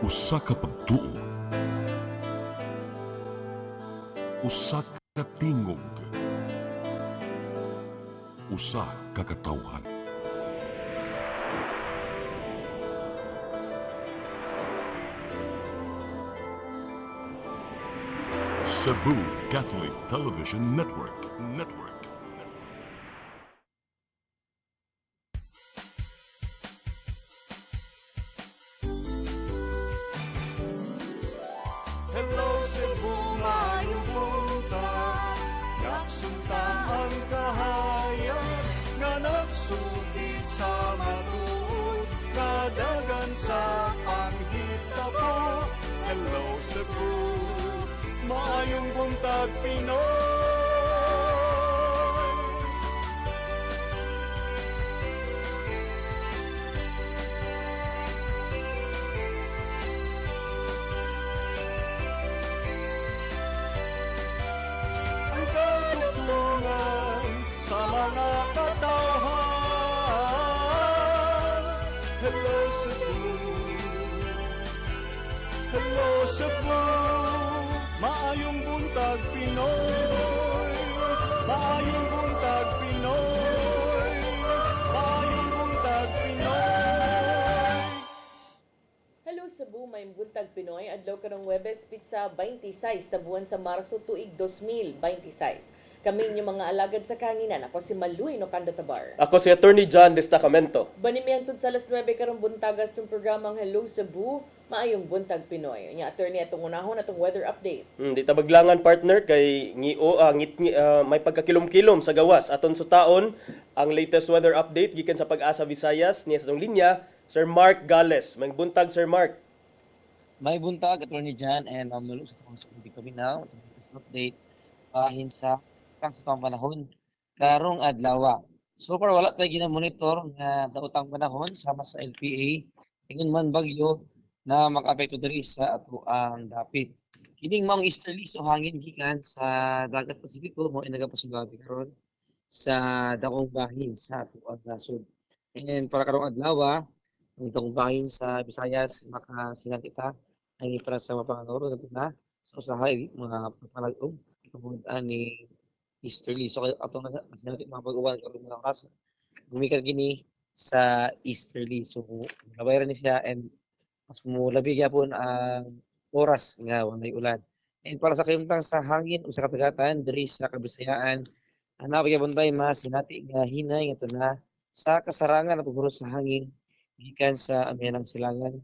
Usa ka pagtuo, usa ka tingog, usa ka katawhan. Cebu Catholic Television Network. Hello Cebu, maayong buntag. Yaksunta ang kahayag nga nagsugid sa matuod, nadagan sa panghitabo. Hello Cebu, maayong buntag Pinoy. Ang katugtungan sa mga katawhan. Hello Cebu, hello Cebu, maayong buntag Pinoy, maayong buntag Pinoy, maayong buntag Pinoy. Hello Cebu, may buntag Pinoy. Adlaw karong Huwebes Pizza 26 sa buwan sa Marso tuig 2026. Kami inyong mga alagad sa kanginan. Ako si Maluy no Kando Tabar. Ako si Attorney John Destacamento. Banimiantod sa alas 9 karong buntagas tong programang Hello Cebu, maayong buntag Pinoy. Nya attorney atong unahon atong weather update. Di ta maglangan partner kay may pagkakilom-kilom sa gawas. Aton sa taon ang latest weather update gikan sa Pag-asa Visayas niya sa tong linya Sir Mark Gales. May buntag Sir Mark. May buntag, Attorney John, and malulo sa itong sulit kami now. Itong update, bahin sa kang sa itong panahon. Karong adlaw. So far, wala tayo ginamonitor nga daotang panahon sama sa LPA. Ingon man bagyo na makaapekto diri sa ato ang dapit. Kining mga easterly so hangin gikan sa dagat Pasifiko mo nagapasugabi karon sa dakong bahin sa ato ang nasod. And para karong adlaw, ang itong bahin sa Visayas makasinan kita ay para sa mapangangaro na sa usahay mga pagpalagong tungod ani easterly. So atong natin mga pag-uwan karong mga oras gumikan gini sa easterly. So nabayaran ni siya and mas mulabi gyapon ang oras nga walay ulan. And para sa kayumtang sa hangin o sa kapagatan diri sa Kabisayaan, hanap gyapon tay mas sinati nga hinay nga na sa kasarangan na pagburos sa hangin gikan sa amihanang silangan.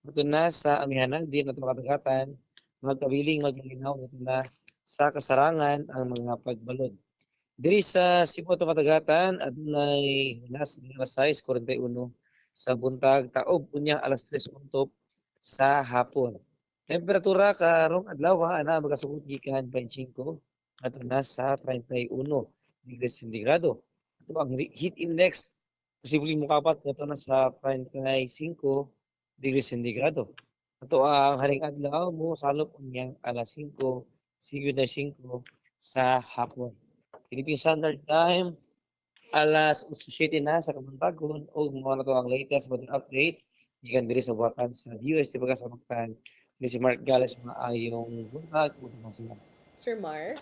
Ito na sa amihanang di na kapagatan, magkabiling maglinaw ito na sa kasarangan ang mga pagbalod. Diri sa Cebu Matagatan, adunay nas alas 6:41 sa buntag taob unya alas 3 untop sa hapon. Temperatura karong adlaw ana magasugod gikan 25 adto na sa 31 degrees sentigrado. Ito ang heat index posibleng mukapat ito na sa 35 degrees sentigrado. Ito ang haring adlaw mo salop unyang alas 5:55 sa hapon. Philippine Standard Time, alas 7 na sa kamuntagon o mga na to ang latest weather update. Ikan diri sa buhatan sa DOST pagkasamaktan ni si Mark Gales maayong buntag o sila. Sir Mar,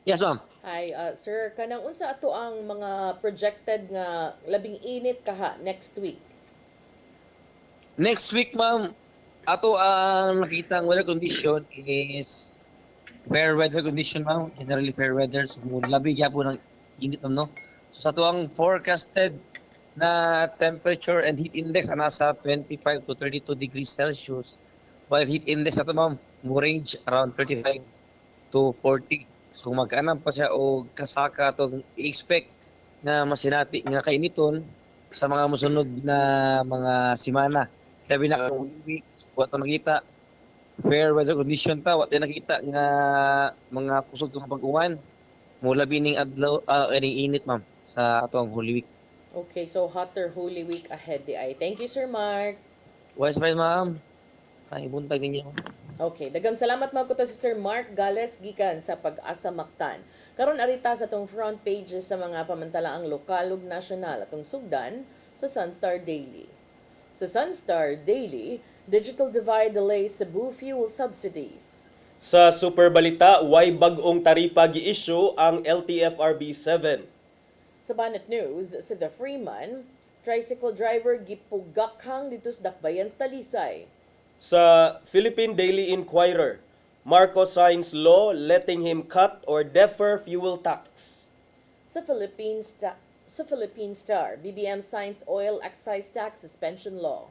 Yes, ma'am. hi sir, kanang unsa ato ang mga projected nga labing init kaha next week? Next week, ma'am, ato ang nakita ang weather condition is fair weather condition, ma'am. Generally fair weather. So, labi po ng init, ma'am, no? So, sa ito ang forecasted na temperature and heat index na nasa 25 to 32 degrees Celsius. While heat index na ito, ma'am, mo range around 35 to 40. So, magkaanam pa siya o kasaka itong i-expect na masinati nga kainiton sa mga musunod na mga simana. Sabi na week, what nakita, fair weather condition ta, what nakita nga mga kusog ng pag-uwan. Mula bining adlaw, ining init ma'am sa ato ang Holy Week. Okay, so hotter Holy Week ahead di ay. Thank you Sir Mark. Wise pa ma'am. Ay buntag ninyo. Okay, daghang salamat mga kuto si Sir Mark Gales gikan sa Pag-asa Mactan. Karon arita sa tong front pages sa mga pamantalaang lokal ug nasyonal atong sugdan sa Sunstar Daily. Sa Sunstar Daily, digital divide delays Cebu fuel subsidies. Sa Super Balita, why bag-ong taripa gi-issue ang LTFRB 7. Sa Banat News, sa The Freeman, tricycle driver gipugakhang dito sa Dakbayan sa Talisay. Sa Philippine Daily Inquirer, Marcos signs law letting him cut or defer fuel tax. Sa Philippine Star, BBM signs oil excise tax suspension law.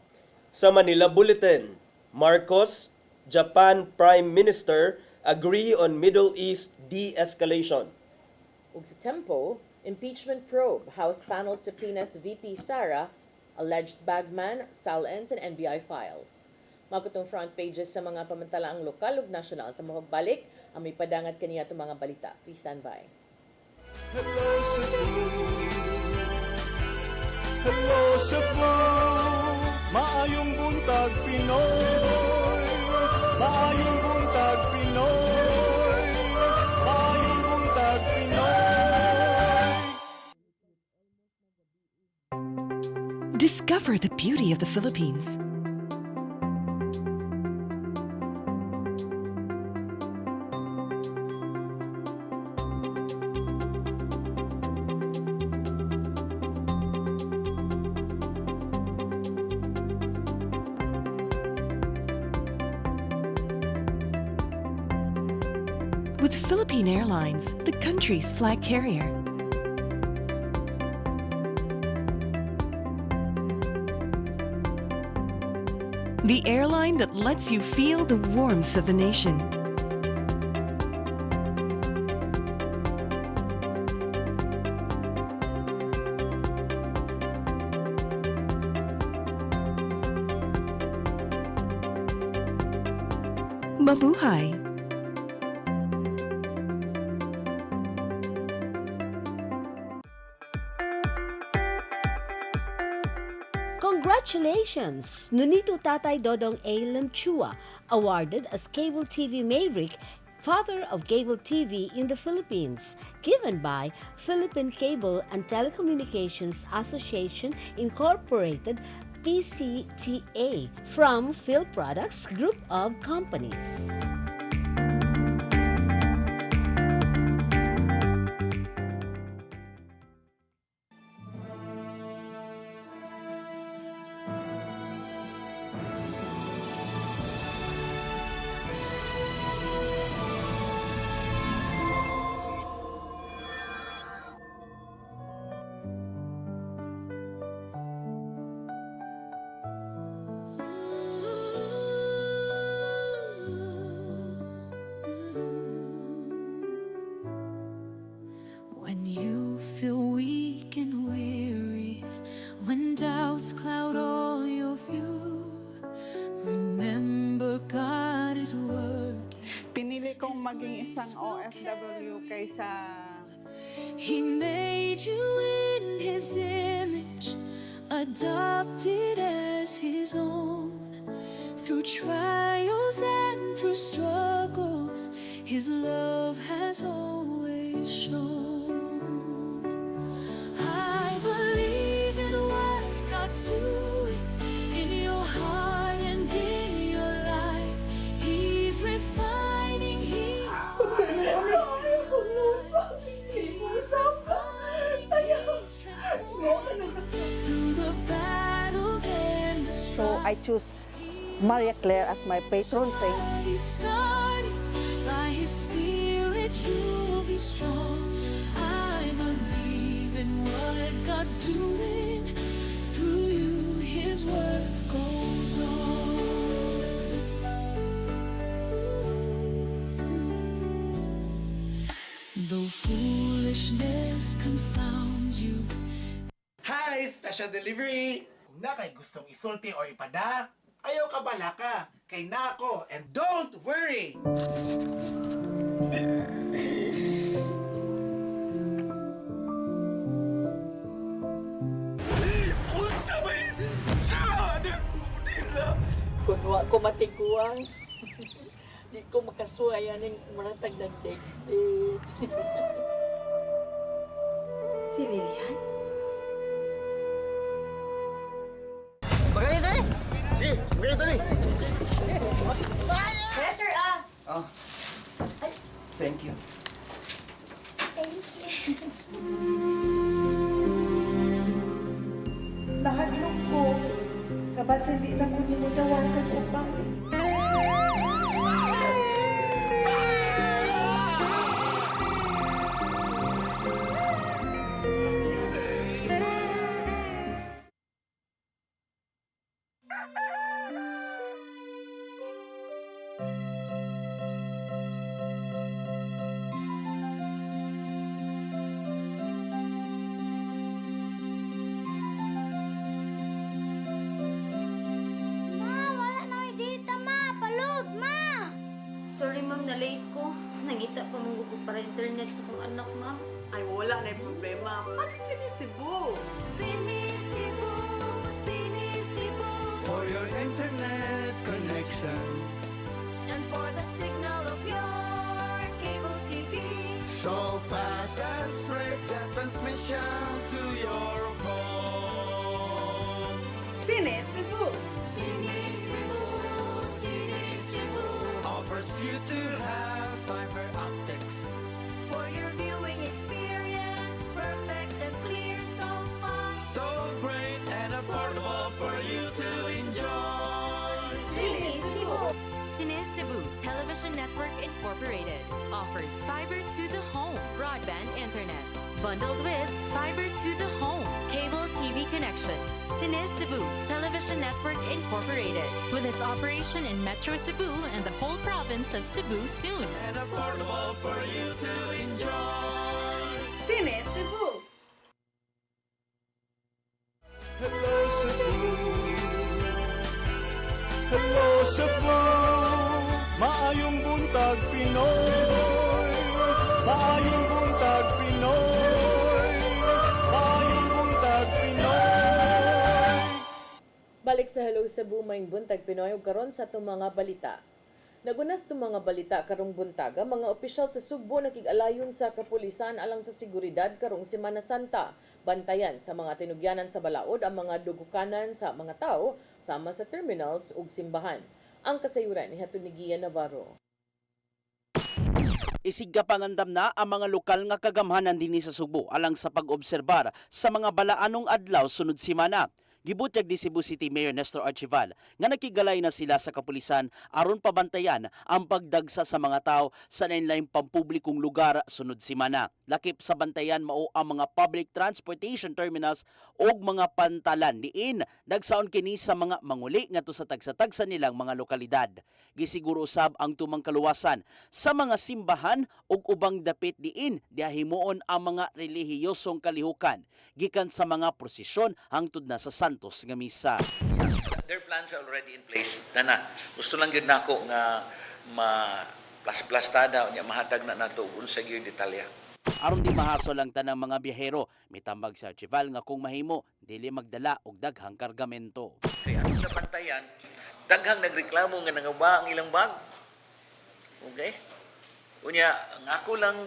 Sa Manila Bulletin, Marcos, Japan Prime Minister agree on Middle East de-escalation. Ug sa Tempo, impeachment probe, House panel subpoenas VP Sara, alleged bagman, SALNs and NBI files. Magutong front pages sa mga pamantalaang lokal ug nasyonal sa mapagbalik ang may padangat kaniya itong mga balita. Please stand by. Hello Cebu, hello Cebu, maayong buntag Pinoy, maayong buntag Pinoy, maayong buntag Pinoy. Discover the beauty of the Philippines. With Philippine Airlines, the country's flag carrier. The airline that lets you feel the warmth of the nation. Mabuhay! Congratulations! Nunito Tatay Dodong A. Lemchua, awarded as Cable TV Maverick, Father of Cable TV in the Philippines, given by Philippine Cable and Telecommunications Association Incorporated, PCTA, from Phil Products Group of Companies. When you feel weak and weary, when doubts cloud all your view, remember God is working. Pinili kong maging isang OFW kaysa He made you in His image, adopted as His own. Through trials and through struggles, His love has always shown. I believe in what God's doing in your heart and in your life. He's refining, He's through the battles and the so I choose Maria Claire as my patron saint. He started by His Spirit, you'll be strong. I believe in what God's doing through you. His word goes on. Though foolishness confounds you, Hi! Special delivery! Kung na kay gustong isulti o ipada, ayaw ka bala ka, kay nako, and don't worry! Unsa ba yun? Sana ko nila! Kung wa ko matiguang, di ko makasuwayan ng mga tagnagdek. Si Lilian? Bagay na eh! Yes, sir. Oh, thank you. Nahadlok ko. Kabasa di na ko ni mo dawatan o balik. Sorry, ma'am, na-late ko. Nangita pa mong gusto para internet sa kong anak, ma'am. Ay, wala na yung problema. Pag-sinisibo. Sinisibo, sinisibo. For your internet connection. And for the signal of your cable TV. So fast and straight, the transmission to your home. Sinisibo. Sinisibo, sinisibo. Offers you to have fiber optics. For your viewing experience, perfect and clear so far. So great and affordable for you to enjoy. Sinisibo. Sinisibo Television Network Incorporated offers fiber to the home broadband internet bundled with fiber to the home cable TV connection. Sinisibo Television Network Incorporated with its operation in Metro Cebu and the whole province of Cebu soon. And affordable for you to enjoy. Sinisibo. Hello Cebu. Hello Cebu. Maayong buntag Pinoy. Maayong buntag Pinoy. Maayong buntag Pinoy. Balik sa Hello Cebu, maing buntag Pinoy ug karon sa itong mga balita. Nagunas itong mga balita karong buntaga, mga opisyal sa Sugbo nakig-alayon sa kapulisan alang sa seguridad karong Semana Santa. Bantayan sa mga tinugyanan sa balaod ang mga dugukanan sa mga tao sama sa terminals ug simbahan. Ang kasayuran ni Hatun ni Gia Navarro. Isigga pangandam na ang mga lokal nga kagamhanan dinhi sa Sugbo alang sa pag-obserbar sa mga balaanong adlaw sunod semana. Gibutyag di Cebu City Mayor Nestor Archival nga nakigalay na sila sa kapulisan aron pabantayan ang pagdagsa sa mga tao sa nainlaing pampublikong lugar sunod semana. Lakip sa bantayan mao ang mga public transportation terminals ug mga pantalan diin dagsaon kini sa mga manguli ngadto sa tagsa-tagsa nilang mga lokalidad. Gisiguro usab ang tumang kaluwasan sa mga simbahan ug ubang dapit diin diahimuon ang mga relihiyosong kalihukan gikan sa mga prosesyon hangtod na sa Santos nga misa. Their plans are already in place. Tana, gusto lang gyud nako nga plus-plastada nya mahatag na nato ug unsa gyud detalya. Aron di mahasol ang tanang mga biyahero, mitambag sa Archival nga kung mahimo dili magdala og daghang kargamento. Kay atong nabantayan, daghang nagreklamo nga nangaba ang ilang bag. Okay? Unya, ang ako lang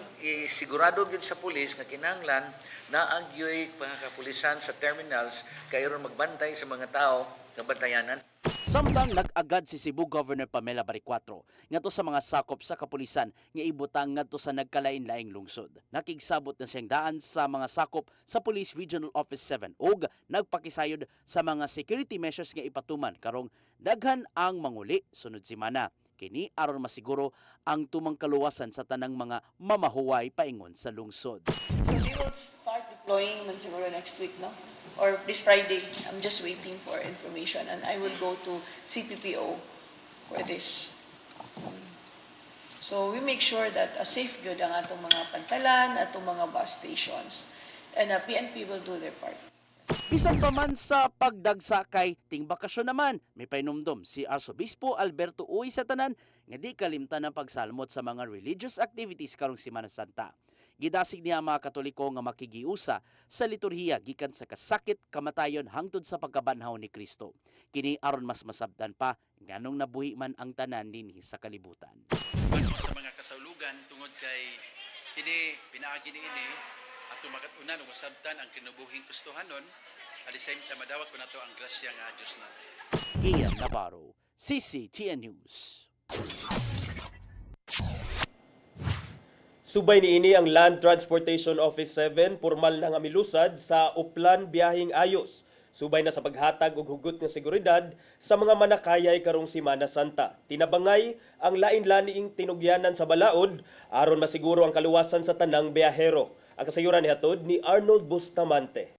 sigurado gyud sa pulis nga kinahanglan naagyoy pangakapulisan sa terminals kayo magbantay sa mga tao nga bantayanan. Samtang nag-agad si Cebu Governor Pamela Baricuatro ngadto sa mga sakop sa kapulisan nga ibutang ngadto sa nagkalain-laing lungsod. Nakigsabot na siyang daan sa mga sakop sa Police Regional Office 7 ug nagpakisayod sa mga security measures nga ipatuman karong daghan ang manguli sunod semana. Kini aron masiguro ang tumang kaluwasan sa tanang mga mamahuway paingon sa lungsod. So they will start deploying man siguro next week, no? Or this Friday. I'm just waiting for information and I will go to CPPO for this. So we make sure that safe good ang atong mga pantalan, atong mga bus stations. And PNP will do their part. Bisan pa man sa pagdagsa kay ting bakasyon naman, may painumdom si Arsobispo Alberto Uy sa tanan nga di kalimtan ang pagsalmot sa mga religious activities karong Semana Santa. Gidasig niya ang mga Katoliko nga makigiusa sa liturhiya gikan sa kasakit kamatayon hangtod sa pagkabanhaw ni Kristo. Kini aron mas masabtan pa nganong nabuhi man ang tanan dinhi sa kalibutan. Ano sa mga kasaulugan tungod kay kini pinaagi niini ato makatunan ug masabtan ang kinabuhing Kristohanon at the same time madawat ko nato ang grasya nga Dios na. Ian Navarro, CCTN News. Subay niini ang Land Transportation Office 7 pormal na nga milusad sa Uplan Biyahing Ayos. Subay na sa paghatag og hugot nga seguridad sa mga manakayay karong Semana Santa. Tinabangay ang lain-laniing tinugyanan sa balaod aron masiguro ang kaluwasan sa tanang biyahero. Ang kasayuran ni hatod ni Arnold Bustamante.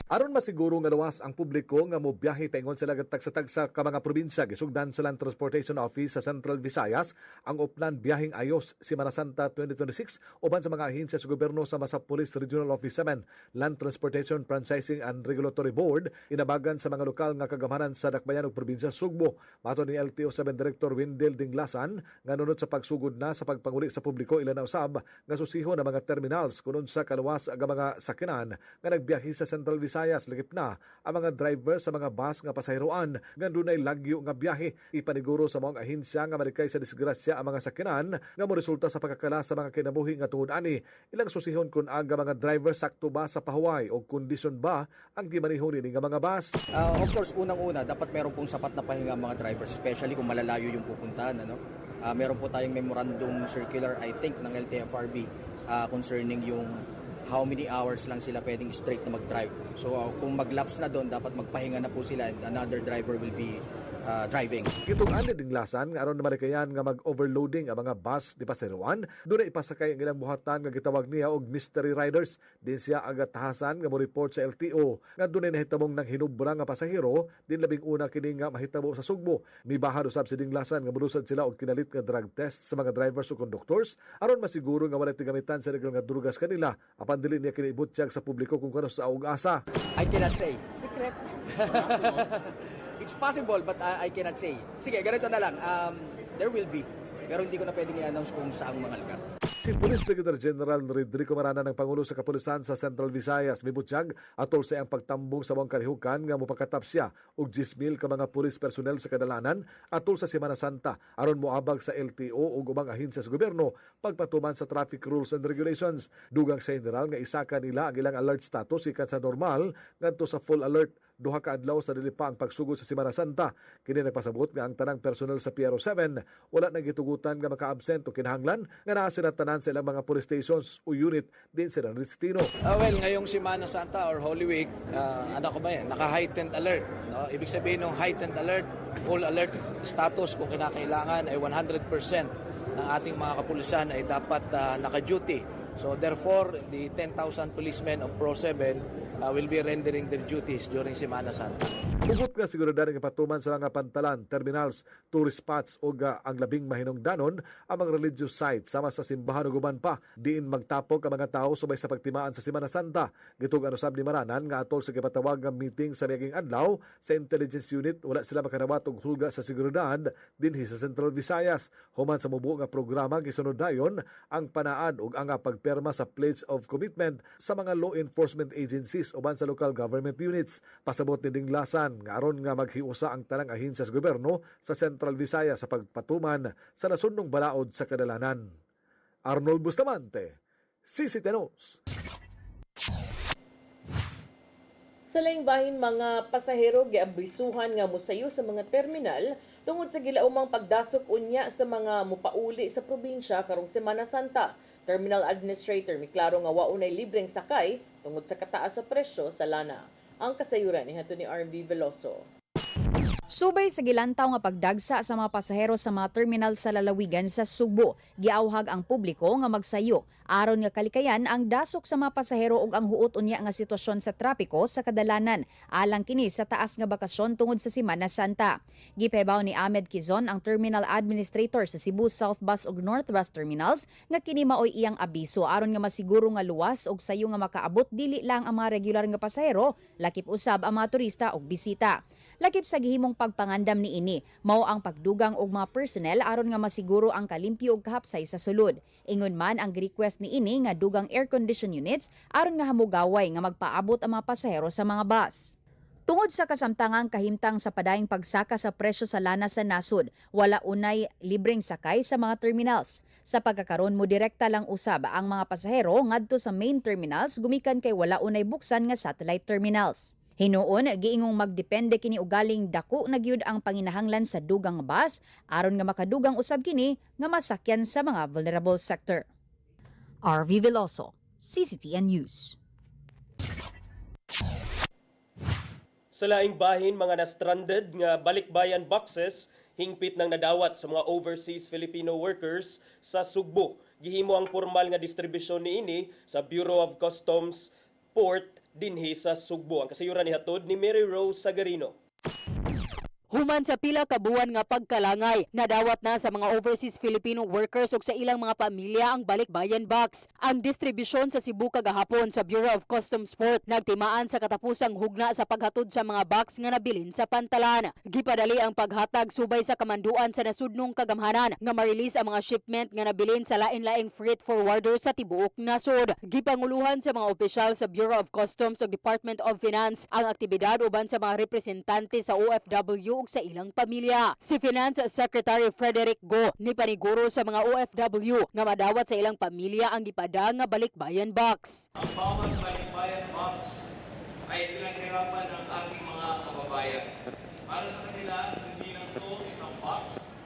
Aron masiguro nga luwas ang publiko nga mobiyahe paingon sila tagsa-tagsa ka mga probinsya gisugdan sa Land Transportation Office sa Central Visayas ang Uplan Biyahing Ayos Semana Santa 2026 uban sa mga ahensya sa gobyerno sama sa Police Regional Office 7, Land Transportation Franchising and Regulatory Board inabagan sa mga lokal nga kagamanan sa dakbayan ug probinsya Sugbo. Mato ni LTO 7 Director Windel Dinglasan nga nunod sa pagsugod na sa pagpanguli sa publiko ilan na usab nga susihon ang mga terminals kunon sa kaluwas ang mga sakyanan nga nagbiyahe sa Central Visayas. Lagip na ang mga driver sa mga bus nga pasahiroan nga dunay lagyo nga biyahe. Ipaniguro sa mga ahensya nga marikay sa disgrasya ang mga sakyanan nga moresulta sa pagkakala sa mga kinabuhi nga tungod ani. Ilang susihon kun aga mga driver sakto ba sa pahuway o kondisyon ba ang gimanihon ni nga mga bus. Of course, unang-una dapat meron pong sapat na pahinga mga drivers, especially kung malalayo yung pupuntahan. Meron po tayong memorandum circular, I think, ng LTFRB concerning yung how many hours lang sila pwedeng straight na mag-drive. So kung mag-laps na doon, dapat magpahinga na po sila and another driver will be driving. Itong ani Dinglasan nga aron na malikayan nga mag-overloading ang mga bus di pasahiroan, doon ay ipasakay ang ilang buhatan nga gitawag niya og mystery riders. Din siya agad tahasan nga mo report sa LTO nga doon ay nahitabong ng hinubra nga pasahero din labing una kini nga mahitabo sa Sugbo. Mibahad usab si Dinglasan nga molusad sila og kinalit nga drug test sa mga drivers o conductors aron masiguro nga walay tigamitan sa legal nga drugas kanila. Apan dili niya kinibutyag sa publiko kung kano sa ug-asa. I cannot say. Secret. It's possible but I cannot say. Sige, ganito na lang. There will be. Pero hindi ko na pwedeng i-announce kung saang mga lugar. Si Police Brigadier General Rodrigo Marana ng Pangulo sa Kapulisan sa Central Visayas mibutyag atol sa ang pagtambong sa mga kalihukan nga mopakatap siya og 10,000 ka mga police personnel sa kadalanan atol sa Semana Santa aron moabag sa LTO ug ubang ahensya sa gobyerno pagpatuman sa traffic rules and regulations. Dugang sa general nga isaka nila ang ilang alert status ikan sa normal ngadto sa full alert. Duha ka adlaw sa dili pa ang pagsugod sa Semana Santa. Kini nagpasabot nga ang tanang personel sa PRO7 wala nang gitugutan nga maka-absent o kinahanglan nga naa sila tanan sa ilang mga police stations o unit din sa destino. Well, ngayong Semana Santa or Holy Week, naka-heightened alert. No? Ibig sabihin ng heightened alert, full alert status kung kinakailangan ay 100% ng ating mga kapulisan ay dapat naka-duty. So therefore, the 10,000 policemen of Pro7 will be rendering their duties during Semana Santa. Bugot nga seguridad ng patuman sa mga pantalan, terminals, tourist spots o ang labing mahinungdanon ang mga religious sites sama sa simbahan ug uban pa. Diin magtapok ang mga tao subay sa pagtimaan sa Semana Santa. Gitog usab ni Maranan nga atol sa gipatawag nga meeting sa miaging adlaw sa intelligence unit wala sila makarawat og hulga sa seguridad dinhi sa Central Visayas. Human sa mubuo nga programa gisunod dayon ang panaan ug ang pagperma sa Pledge of Commitment sa mga law enforcement agencies uban sa local government units. Pasabot ni Dinglasan nga aron nga maghiusa ang tanang ahensya sa gobyerno sa Central Visayas sa pagpatuman sa nasundong balaod sa kadalanan. Arnold Bustamante, CCTN News. Sa laing bahin mga pasahero giabisuhan nga mosayo sa mga terminal tungod sa gilaumang pagdasok unya sa mga mupauli sa probinsya karong Semana Santa. Terminal Administrator miklaro nga waunay libreng sakay tungod sa kataas sa presyo sa lana. Ang kasayuran ni ni RV Veloso. Subay sa gilantaw nga pagdagsa sa mga pasahero sa mga terminal sa lalawigan sa Sugbo, giawhag ang publiko nga magsayo aron nga kalikayan ang dasok sa mga pasahero ug ang huot unya nga sitwasyon sa trapiko sa kadalanan alang kini sa taas nga bakasyon tungod sa Semana Santa. Gipahibaw ni Ahmed Quizon ang Terminal Administrator sa Cebu South Bus ug Northwest Terminals nga kini maoy iyang abiso aron nga masiguro nga luwas ug sayo nga makaabot dili lang ang mga regular nga pasahero, lakip usab ang mga turista ug bisita. Lakip sa gihimong pagpangandam ni ini, mao ang pagdugang og mga personnel aron nga masiguro ang kalimpyo ug kahapsay sa sulod. Ingon man ang request ni ini nga dugang air condition units aron nga hamugaway nga magpaabot ang mga pasahero sa mga bus. Tungod sa kasamtangang kahimtang sa padayong pagsaka sa presyo sa lana sa nasod, wala unay libreng sakay sa mga terminals. Sa pagkakaroon mo direkta lang usab ang mga pasahero ngadto sa main terminals gumikan kay wala unay buksan nga satellite terminals. Hinuon giingong magdepende kini ugaling dako na gyud ang panginahanglan sa dugang nga bus aron nga makadugang usab kini nga masakyan sa mga vulnerable sector. RV Veloso, CCTN News. Sa laing bahin, mga na-stranded nga balikbayan boxes hingpit ng nadawat sa mga overseas Filipino workers sa Sugbo. Gihimo ang formal nga distribusyon niini sa Bureau of Customs Port dinhi sa Sugbo. Ang kasayuran ni hatod ni Mary Rose Sagarino. Human sa pila ka buwan nga pagkalangay, nadawat na sa mga overseas Filipino workers ug sa ilang mga pamilya ang balikbayan box. Ang distribusyon sa Cebu kagahapon sa Bureau of Customs Port nagtimaan sa katapusang hugna sa paghatod sa mga box nga nabilin sa pantalan. Gipadali ang paghatag subay sa kamanduan sa nasudnong kagamhanan nga ma-release ang mga shipment nga nabilin sa lain-laing freight forwarder sa tibuok nasod. Gipanguluhan sa mga opisyal sa Bureau of Customs ug Department of Finance ang aktibidad uban sa mga representante sa OFW ug sa ilang pamilya. Si Finance Secretary Frederick Go ni paniguro sa mga OFW nga madawat sa ilang pamilya ang gipada nga balikbayan box. Ang bawat balikbayan box ay pinaghirapan ng ating mga kababayan. Para sa kanila, hindi lang ito isang box.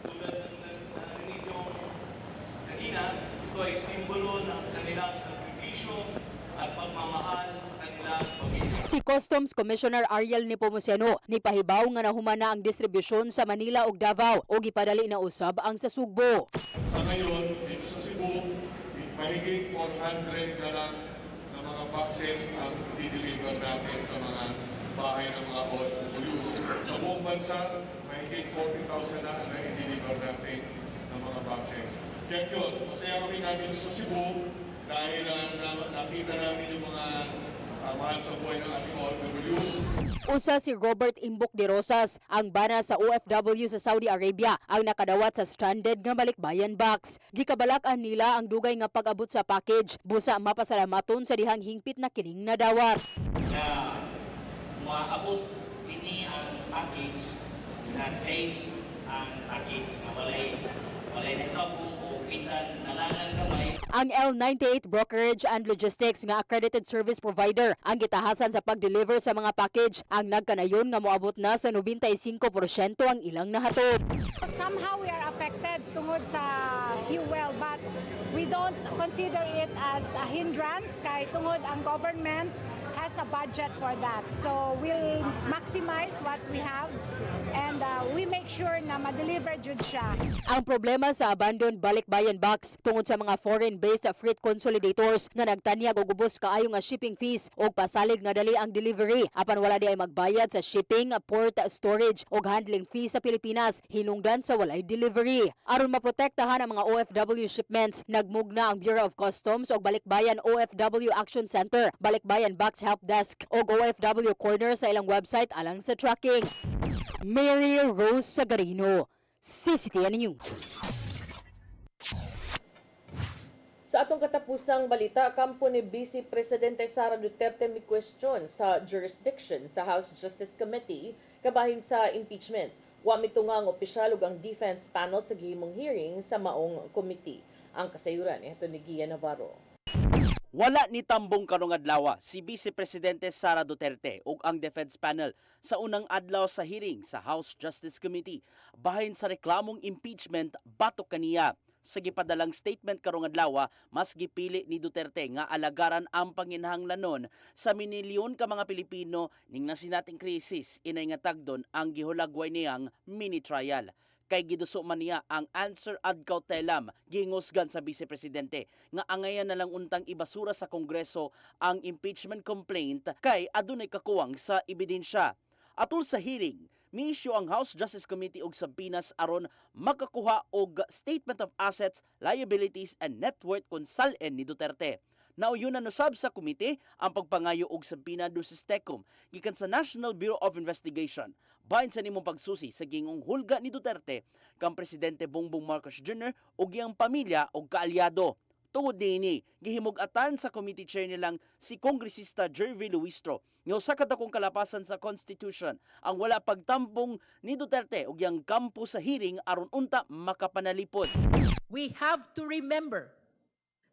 Tulad ng narinig yung kanina, ito ay simbolo ng kanilang sakripisyo at pagmamahal sa kanilang pamilya. Si Customs Commissioner Ariel Nepomuceno ni pahibaw nga nahuman na ang distribusyon sa Manila ug Davao ug ipadali na usab ang sa Sugbo. Sa ngayon, dito sa Cebu, mahigit 400 na lang na mga boxes ang i-deliver natin sa mga bahay ng mga OFWs. Sa buong bansa, mahigit 40,000 na ang i-deliver natin ng mga boxes. Kaya yun, masaya kami namin dito sa Cebu dahil nakita namin yung mga mahal sa buhay ng ating OFWs. Usa si Robert Imbok de Rosas, ang bana sa OFW sa Saudi Arabia, ang nakadawat sa stranded nga balikbayan box. Gikabalakan nila ang dugay nga pag-abot sa package, busa mapasalamaton sa dihang hingpit na kining nadawat. Na maabot ini ang package na safe ang package na walay nagkabong o bisan nalangan kamay. Ang L98 Brokerage and Logistics nga accredited service provider ang gitahasan sa pag-deliver sa mga package. Ang nagkanayon nga moabot na sa 95% ang ilang nahatod. Somehow we are affected tungod sa fuel but we don't consider it as a hindrance kay tungod ang government has a budget for that. So we'll maximize what we have and we make sure na ma-deliver jud siya. Ang problema sa abandoned balikbayan box tungod sa mga foreign-based freight consolidators nga nagtanyag og ubos kaayo nga shipping fees ug pasalig nga dali ang delivery apan wala di ay magbayad sa shipping, port, storage ug handling fee sa Pilipinas hinungdan sa walay delivery. Aron maprotektahan ang mga OFW shipments, nagmugna ang Bureau of Customs ug Balikbayan OFW Action Center, Balikbayan Box Help Desk ug OFW Corner sa ilang website alang sa tracking. Mary Rose Sagarino, CCTN News. Sa atong katapusang balita, kampo ni Vice Presidente Sara Duterte may question sa jurisdiction sa House Justice Committee kabahin sa impeachment. Wa mitungang opisyal ug ang defense panel sa gihimong hearing sa maong committee. Ang kasayuran ito ni Gia Navarro. Wala ni tambong karong adlaw si Vice Presidente Sara Duterte ug ang defense panel sa unang adlaw sa hearing sa House Justice Committee bahin sa reklamong impeachment batok kaniya. Sa gipadalang statement karong adlaw, mas gipili ni Duterte nga alagaran ang panginahanglanon sa minilyon ka mga Pilipino ning nasinating krisis inay nga tagdon ang gihulagway niyang mini trial. Kay giduso man niya ang answer ad cautelam gingusgan sa Vice Presidente nga angayan na lang untang ibasura sa Kongreso ang impeachment complaint kay adunay kakuwang sa ebidensya. Atol sa hearing, mi-issue ang House Justice Committee og subpoenas aron makakuha og statement of assets, liabilities and net worth kung sal-en ni Duterte. Nauyunan usab sa komite ang pagpangayo og subpoena versus Tecum gikan sa National Bureau of Investigation bahin sa nimong pagsusi sa gingong hulga ni Duterte kang Presidente Bongbong Marcos Jr. ug iyang pamilya ug kaalyado. Tungod dinhi, gihimug-atan sa committee chair nilang si Kongresista Jervy Luistro nga usa ka dakong kalapasan sa Constitution ang wala pagtampong ni Duterte ug iyang kampo sa hearing aron unta makapanalipod. We have to remember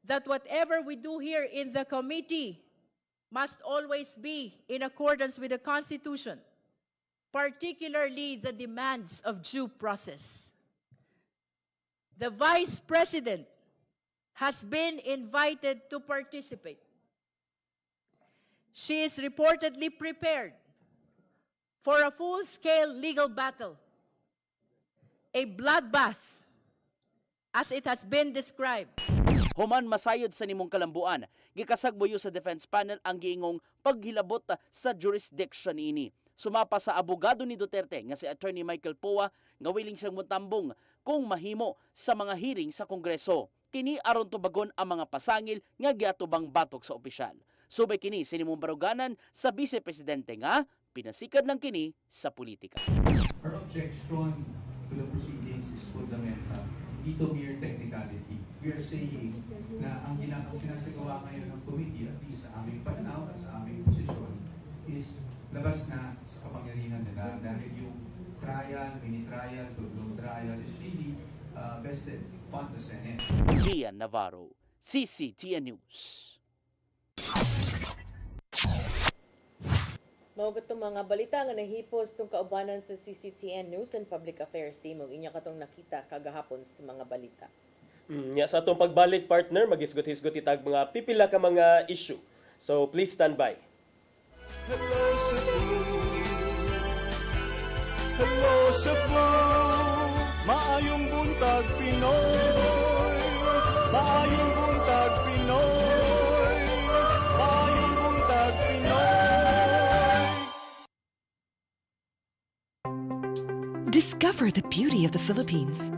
that whatever we do here in the committee must always be in accordance with the Constitution, particularly the demands of due process. The Vice President has been invited to participate. She is reportedly prepared for a full-scale legal battle, a bloodbath, as it has been described. Human masayod sa nimong kalambuan, gikasagbuyo sa defense panel ang giingong paghilabot sa jurisdiction ini. Sumapa sa abogado ni Duterte nga si Attorney Michael Poa nga willing siyang mutambong kung mahimo sa mga hearing sa Kongreso. Kini aron tubagon ang mga pasangil nga giatubang batok sa opisyal. Subay kini sa nimong baruganan sa Vice Presidente nga pinasikad lang kini sa politika. Our objection to the proceedings is fundamental. Dito mere technicality. We are saying na ang sinasagawa ngayon ng committee, at least sa aming pananaw at sa aming posisyon, is labas na sa kapangyarihan nila dahil yung trial, mini-trial, full-blown trial is really vested upon the Senate. Ian Navarro, CCTN News. Maugat itong mga balita nga nahipos itong kaubanan sa CCTN News and Public Affairs Team. Inya katong nakita kagahapon sa mga balita. Sa atong pagbalik, partner, magisgot-hisgot itag mga pipila ka mga issue. So please stand by. Hello Cebu, hello Cebu, maayong buntag Pinoy, maayong buntag Pinoy, maayong buntag Pinoy. Discover the beauty of the Philippines.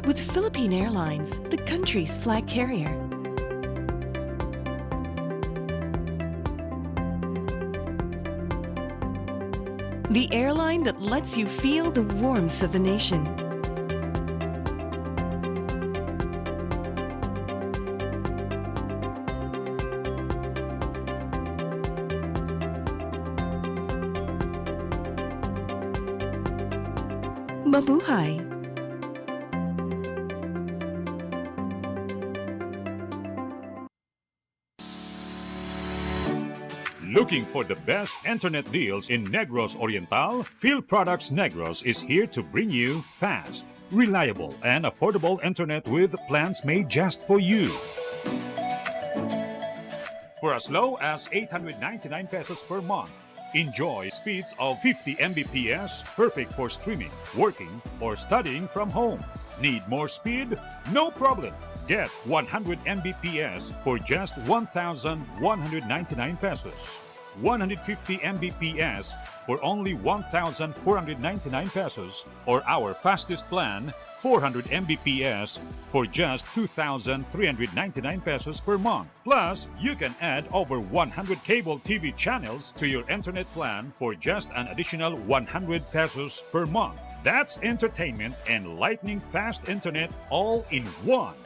With Philippine Airlines, the country's flag carrier. The airline that lets you feel the warmth of the nation. Mabuhay! Looking for the best internet deals in Negros Oriental? Phil Products Negros is here to bring you fast, reliable, and affordable internet with plans made just for you. For as low as 899 pesos per month, enjoy speeds of 50 Mbps, perfect for streaming, working, or studying from home. Need more speed? No problem. Get 100 Mbps for just 1,199 pesos. 150 Mbps for only 1,499 pesos, or our fastest plan, 400 Mbps for just 2,399 pesos per month. Plus, you can add over 100 cable TV channels to your internet plan for just an additional 100 pesos per month. That's entertainment and lightning fast internet all in one.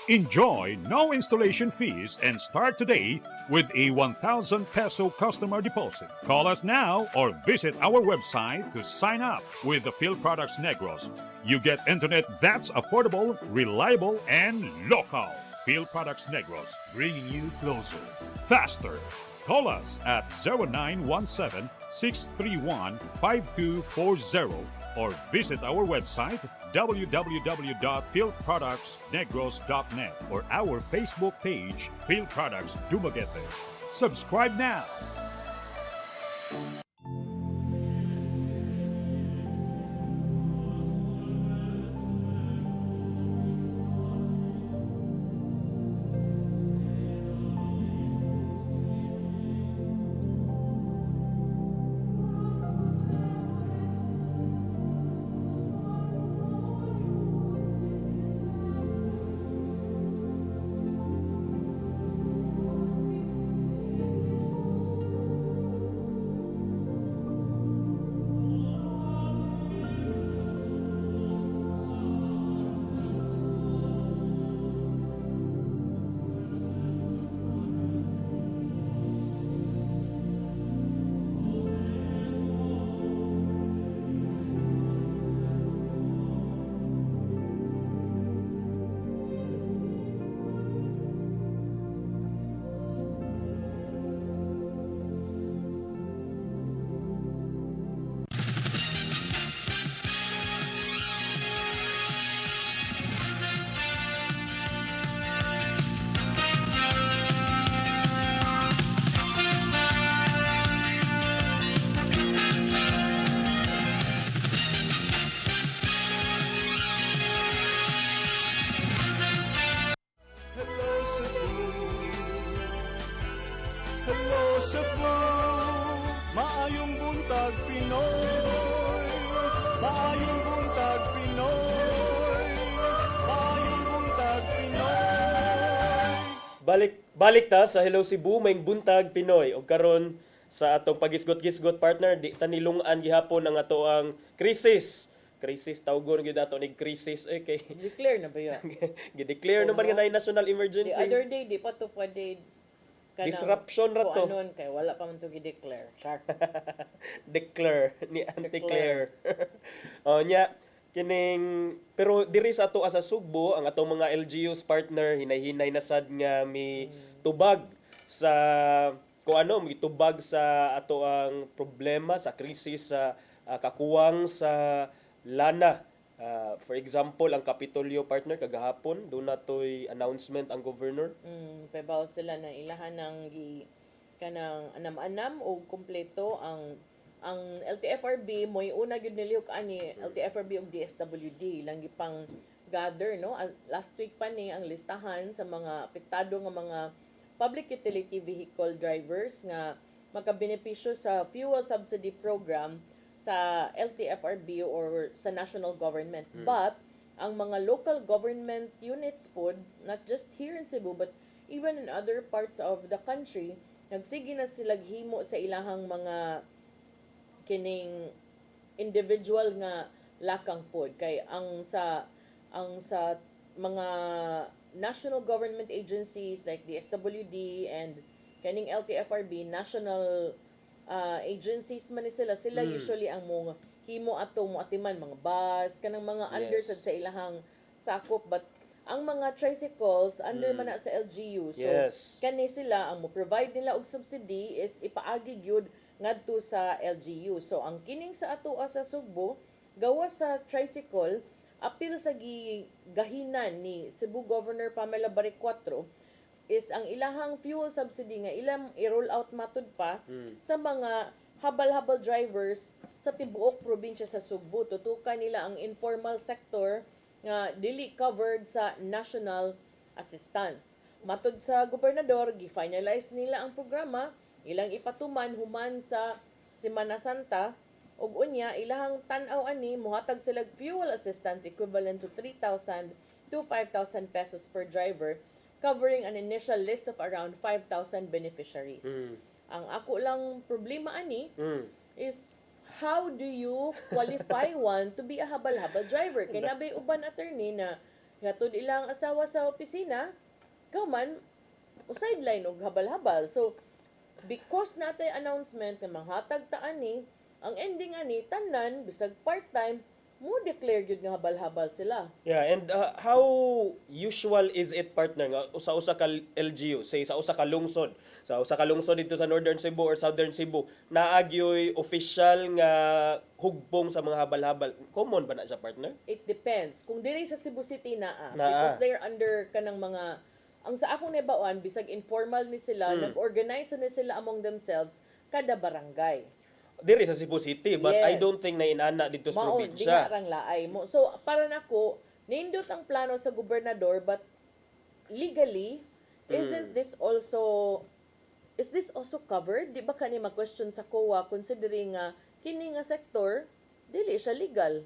Enjoy no installation fees and start today with a 1,000 peso customer deposit. Call us now or visit our website to sign up with the Phil Products Negros. You get internet that's affordable, reliable, and local. Phil Products Negros, bringing you closer, faster. Call us at 0917-631-5240 or visit our website www.philproductsnegros.net or our Facebook page, Phil Products Dumaguete. Subscribe now. Hello Cebu, maayong buntag Pinoy, maayong buntag Pinoy, maayong buntag Pinoy. Balik ta sa Hello Cebu, may buntag Pinoy. O karon sa atong pagisgot-gisgot partner, di ta nilungan gihapon ang ato ang krisis. Krisis, tawgon gyud ato ni krisis kay Declare na ba yun? gi-declare naman nga na national emergency. The other day, di pa to pwede Disruption ra to. Kung anon, kay wala pa man to gi-declare. Char. Declare ni anti-Claire. O nya kining pero diri sa ato sa Sugbo ang atong mga LGUs partner hinay-hinay na sad nga mi tubag sa kung ano mi tubag sa ato ang problema sa krisis sa kakuwang sa lana. For example, ang Kapitolyo partner kagahapon do natoy announcement ang governor. Pabaw sila na ilahan ng kanang anam-anam o kompleto ang LTFRB mo'y una gyud nilihok ani LTFRB ug DSWD lang gipang gather no last week pa ni ang listahan sa mga apektado nga mga public utility vehicle drivers nga makabenepisyo sa fuel subsidy program sa LTFRB or sa national government. But ang mga local government units pod, not just here in Cebu but even in other parts of the country, nagsige na sila himo sa ilahang mga kining individual nga lakang pod kay ang sa mga national government agencies like the SWD and kining LTFRB national agencies man ni sila usually ang mga himo ato mo atiman mga bus kanang mga under sad sa ilahang sakop but ang mga tricycles under man na sa LGU so kani sila ang mo provide nila og subsidy is ipaagi gyud ngadto sa LGU. So ang kining sa ato sa Sugbo gawas sa tricycle apil sa gahinan ni Cebu Governor Pamela Barriquatro is ang ilahang fuel subsidy nga ilang i-roll out matud pa sa mga habal-habal drivers sa tibuok probinsya sa Sugbo. Tutukan nila ang informal sector nga dili covered sa national assistance. Matud sa gobernador, gi-finalize nila ang programa ilang ipatuman human sa Semana Santa ug unya ilahang tan-aw ani mohatag sila fuel assistance equivalent to 3,000 to 5,000 pesos per driver covering an initial list of around 5,000 beneficiaries. Ang ako lang problema ani is how do you qualify one to be a habal-habal driver? Kay nabay uban attorney na hatod ilang asawa sa opisina, kauman sideline og habal-habal. So because natay announcement na manghatag ta ani, ang ending ani tanan bisag part-time mo declare gyud nga habal-habal sila. Yeah, and how usual is it partner nga usa-usa ka LGU say sa usa ka lungsod, dito sa Northern Cebu or Southern Cebu naagyoy official nga hugbong sa mga habal-habal. Common ba na siya partner? It depends. Kung diri sa Cebu City because they're under kanang mga ang sa akong nabawan bisag informal ni sila nag-organize ni sila among themselves kada barangay. Diri sa Cebu City, but I don't think na inana dito sa probinsya. Maon, laay mo. So, para nako, nindot ang plano sa gobernador, but legally, is this also covered? Di ba kani mag-question sa COA considering nga kini nga sector, dili siya legal.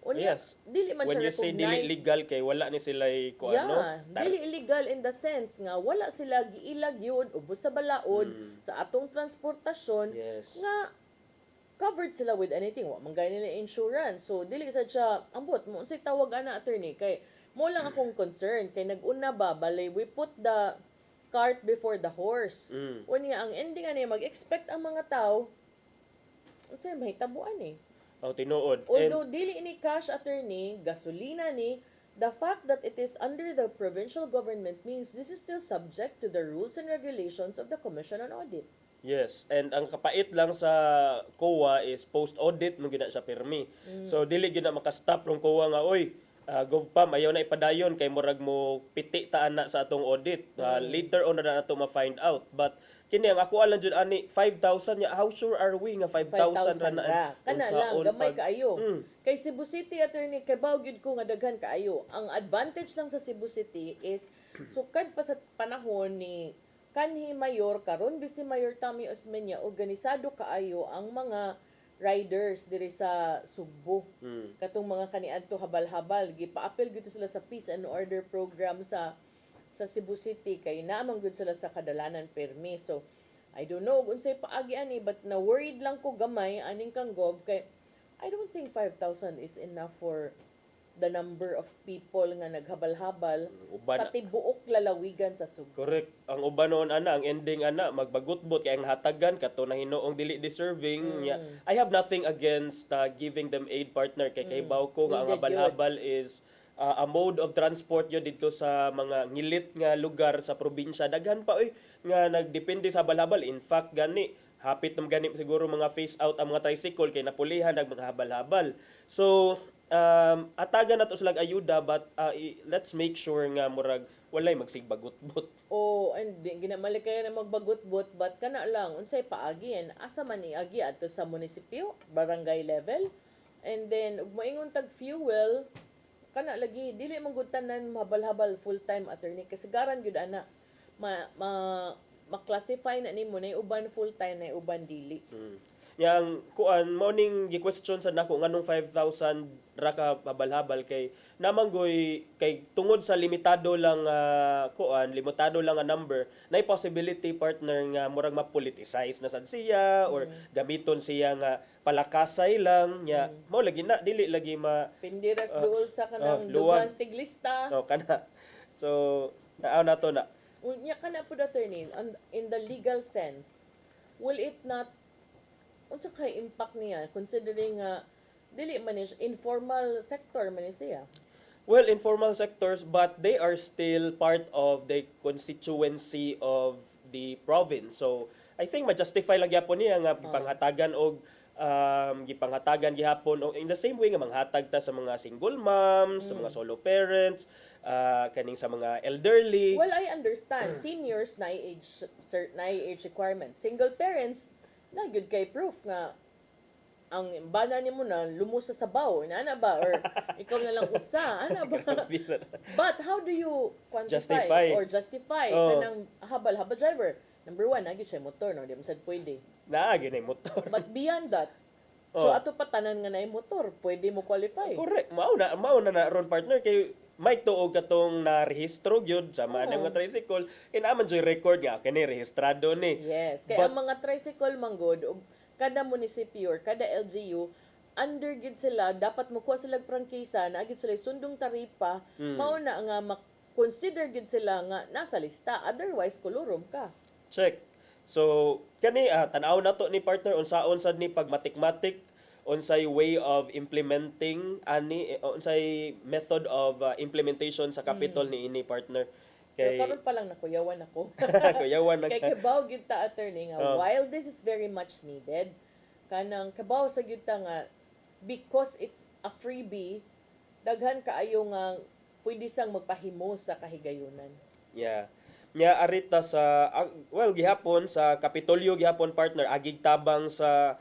Yes. Dili man When siya you say recognized. dili legal kay wala ni sila Dili illegal in the sense nga wala sila giilag yun ubos sa balaod sa atong transportasyon nga covered sila with anything wa man gay nila insurance. So dili sad siya ambot mo unsay tawag ana attorney kay mo lang akong concern kay nag-una ba balay we put the cart before the horse. Unya ang ending ani mag-expect ang mga tao unsay mahitabuan tinuod. Although dili ni cash attorney, gasolina ni, the fact that it is under the provincial government means this is still subject to the rules and regulations of the Commission on Audit. Yes, and ang kapait lang sa COA is post-audit mo gina siya pirmi. So dili gina makastop rong COA nga oy, GovPam ayaw na ipadayon kay murag mo piti ta ana sa atong audit. Later on na nato ma-find out. But kini ang ako alam jud ani 5,000 nya how sure are we nga 5,000 ra na kana lang gamay kaayo. Kay Cebu City attorney kay baw gyud ko nga daghan kaayo. Ang advantage lang sa Cebu City is sukad pa sa panahon ni kanhi mayor karon bisi Mayor Tommy Osmeña organisado kaayo ang mga riders diri sa Sugbo. Katong mga kaniadto habal-habal gipaapil gito sila sa peace and order program sa Cebu City kay naamang gud sila sa kadalanan permi. So I don't know unsay paagi ani but na worried lang ko gamay aning kang gov kay I don't think 5,000 is enough for the number of people nga naghabal-habal Uban- sa tibuok lalawigan sa Sugbo. Correct. Ang uban noon ana, ang ending ana magbagutbot kay ang hatagan kato na hinoong dili deserving. Yeah. I have nothing against giving them aid, partner kay kaybaw ko nga ang Needed habal-habal is a mode of transport yun dito sa mga ngilit nga lugar sa probinsya. Daghan pa nga nagdepende sa habal-habal. In fact gani hapit nam gani siguro mga phase out ang mga tricycle kay napulihan ang mga habal-habal. So atagan nato silang ayuda but let's make sure nga murag walay magsigbagot-bot. And ginamali kayo na magbagot-bot but kana lang unsay paagi and asa man iagi adto sa munisipyo, barangay level. And then ug moingon tag fuel kana lagi dili man gud tanan mahabal-habal full-time attorney kasagaran gyud ana ma-classify na nimo na uban full-time na uban dili. Yang kuan morning gi-question sa nako nganong 5,000 ra ka habal-habal kay namanggoy kay tungod sa limitado lang limitado lang nga number na possibility, partner, nga murag ma-politicize na sad siya or gamiton siya nga palakasay lang nya mao lagi na dili lagi pindiras duol sa kanang luwag. dugang stiglista. Kana. So naaw na to na. Unya kana pud attorney in the legal sense will it not unsa kay impact niya considering dili man siya informal sector man siya? Well, informal sectors, but they are still part of the constituency of the province. So I think ma-justify lang gyapon niya nga gipanghatagan og gipanghatagan gihapon o in the same way nga manghatag ta sa mga single moms, sa mga solo parents, kaning sa mga elderly. Well, I understand seniors na age requirements. Single parents na good kay proof nga ang bana nimo na lumus sa sabaw ana ba or ikaw na lang usa ana ba. But how do you quantify or justify kanang habal-habal driver? Number one, nagit siya motor, no? Di man sad pwede. Naagi na yung motor. But beyond that, so ato pa tanan nga na yung motor, pwede mo qualify. Correct. Mao na ron, partner kay may tuog katong na rehistro gyud sa mga mga tricycle inaman joy record nga kani rehistrado ni. Yes, kay ang mga tricycle manggod og kada munisipyo or kada LGU under gid sila dapat mokuha sila prangkisa na gid sila sundong taripa mao na nga consider gid sila nga nasa lista, otherwise kulurom ka. Check. So kani tan-aw nato ni partner unsaon sad ni pagmatik-matik unsay way of implementing unsay method of implementation sa Capitol ni ini, partner. Kay karon pa lang nakuyawan ako. Kuyawan kay kabaw gid ta, attorney, nga while this is very much needed kanang kabaw sa gid ta nga because it's a freebie daghan kaayo nga pwede sang magpahimo sa kahigayunan. Yeah. Nya arita sa gihapon sa Kapitolyo gihapon, partner, agig tabang sa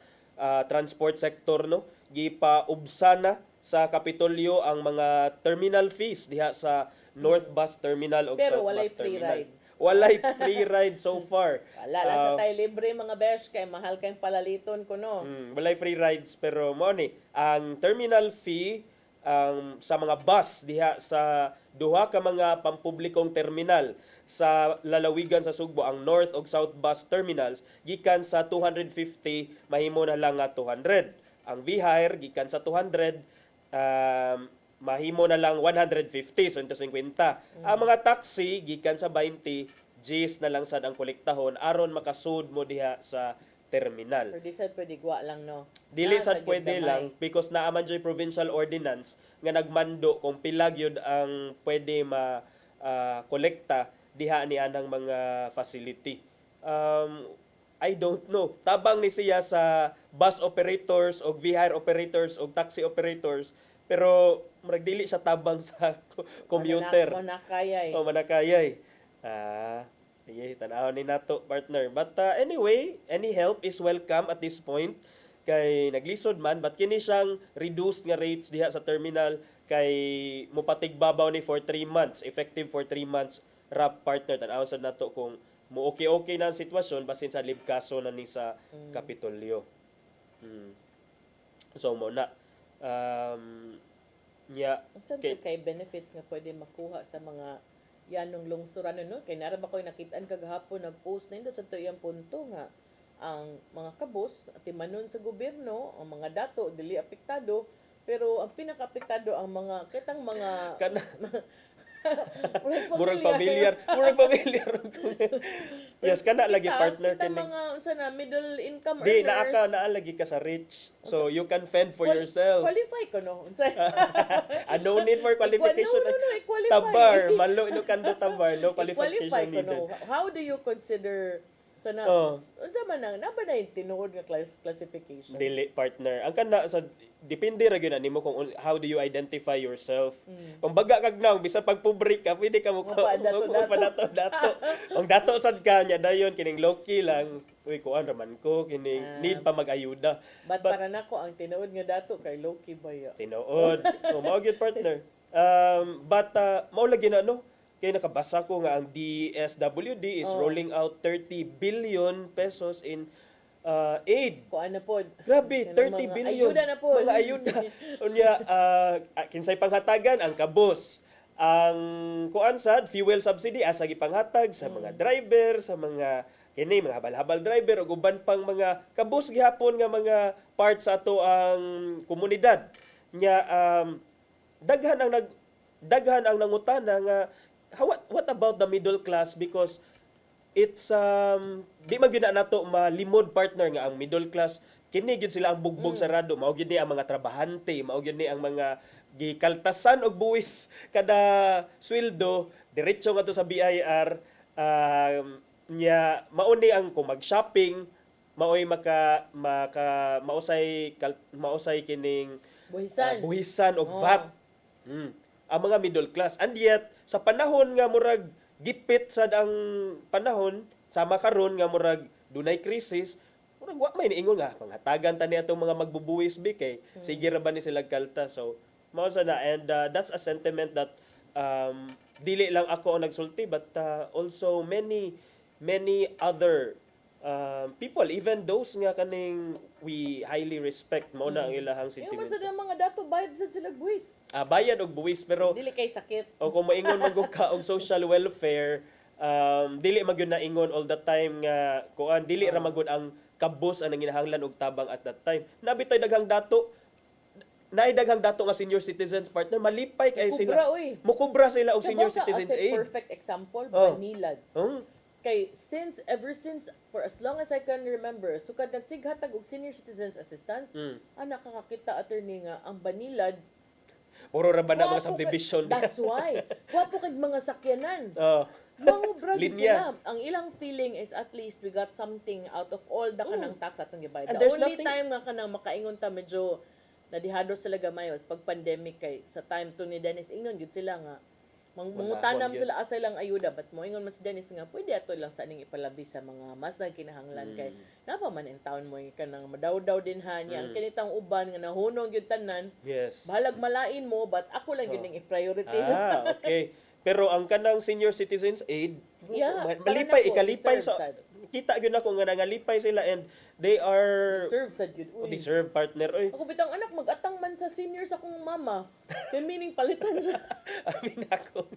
transport sector, no, gipaubsa na sa Kapitolyo ang mga terminal fees diha sa North Bus Terminal o Pero South walay Bus free Terminal. rides. Walay free ride so far. Wala lang sa tayo libre mga besh kay mahal kayong palaliton ko, no. Walay free rides pero mo ni ang terminal fee sa mga bus diha sa duha ka mga pampublikong terminal sa lalawigan sa Sugbo, ang North ug South Bus Terminals, gikan sa 250 mahimo na lang nga 200. Ang V-Hire gikan sa 200 mahimo na lang 150, so 150. Ang mga taxi gikan sa 20 Gs na lang sad ang kolektahon aron makasud mo diha sa terminal. Pero di sad pwede guwa lang, no. Dili sad pwede lang because naaman joy provincial ordinance nga nagmando kung pila gyud ang pwede kolekta diha ni anang mga facility. I don't know. Tabang ni siya sa bus operators o V-Hire operators o taxi operators, pero murag dili siya tabang sa commuter. Manakayay. Manakayay. Sige, tanaw ni nato, partner. But anyway, any help is welcome at this point. Kay naglisod man, but kini siyang reduced nga rates diha sa terminal kay mupatigbabaw ni for 3 months, effective for 3 months. Rap, partner, tanaw sad nato kung mo okay na ang sitwasyon basin sa libkaso na ni sa Kapitolyo. So mo na Kay benefits nga pwede makuha sa mga yanong lungsuranon, no? Kay nara ba ko'y nakitaan kagahapon nag-post na ito sa iyang punto nga ang mga kabus at timanon sa gobyerno, ang mga dato dili apektado, pero ang pinaka-apektado ang mga kitang mga murag familiar. Yes, kana lagi partner kita kining. mga unsa na middle income Di earners. naaalagi ka sa rich. So you can fend for yourself. Qualify ko no. Unsa? No need for qualification. I-qualify. Tabar, malo ino kando tabar, no qualification I-qualify ko needed. no. How do you consider sana unsa man nang naba na yung tinuod nga classification? Dili partner. Ang kana sa depende ra gyud nimo kung how do you identify yourself. Kung baga kag naong bisa pag pobre ka, pwede ka mo dato. Ang dato sad ka nya dayon kining low key lang. Uy, kuan raman ko kining need pa mag-ayuda. But para nako ang tinuod nga dato kay low key ba ya? Tinuod. Mao gyud partner. But mao lagi na no. Kaya nakabasa ko nga ang DSWD is rolling out 30 billion pesos in aid. Kuan na pod. Grabe, 30 mga billion. Ayuda na pod. Mga ayuda. Unya, kinsay panghatagan ang kabus. Ang kuan sad fuel subsidy asa gipanghatag sa mga driver, sa mga kini mga habal-habal driver ug uban pang mga kabus gihapon nga mga parts sa ato ang komunidad. Nya daghan ang nangutana nga what about the middle class, because it's di man gyud na nato malimod partner nga ang middle class kini gyud sila ang bugbog sa rado, mao gyud ni ang mga trabahante, mao gyud ni ang mga gikaltasan og buwis kada sweldo diretso nga to sa BIR. Nya mao ni ang kung mag-shopping maoy mausay kining buhisan og VAT. Ang mga middle class. And yet, sa panahon nga murag gipit sad ang panahon, sama karon nga murag dunay krisis, murag wa may niingon nga panghatagan tani atong mga magbubuwis bi kay sige ra ba ni sila kalta. So mao sa na, and that's a sentiment that dili lang ako ang nagsulti, but also many other people, even those nga kaning we highly respect, mao na ang ilahang Yung sentiment. masada mga dato bayad sad sila buwis. Bayad og buwis, pero Dili kay sakit. o kung maingon man gud ka og social welfare, dili man gyud na ingon all the time nga kuan dili ra man gud ang kabus ang ginahanglan og tabang at that time. Nabitoy daghang dato. Naay daghang dato nga senior citizens partner, malipay kay sila. Mukubra sila og senior citizens as a aid. perfect example, Manilad. Oh. Kay ever since for as long as I can remember, sukad nagsighatag og senior citizens assistance, nakakakita attorney nga ang Banilad Puro ra ba na mga wapo subdivision? That's why. Wapo kag mga sakyanan. Mangubra gid Linya. sila. Ang ilang feeling is at least we got something out of all the kanang tax atong gibayad. And The there's only nothing- time nga kanang makaingon ta medyo nadihado sila gamay was pag pandemic kay sa time to ni Dennis ingnon gid sila nga mangutanam yun. sila asa lang ayuda, but mo ingon man si Dennis nga pwede ato lang sa ning ipalabi sa mga mas nagkinahanglan kay napa man in town mo kanang madawdaw din ha niya ang kinitang uban nga nahunong gyud tanan. Yes. Bahalag malain mo, but ako lang yun yung i-prioritize. Okay. Pero ang kanang senior citizens aid, Yeah, malipay, para nako, ikalipay deserve sa sad. kita gyud ako nga nangalipay sila, and they are Deserve sad yun. Uy. deserve partner. Oy, Ako bitang anak, mag-atang man sa senior sa kong mama. Kaya meaning palitan siya. amin ako.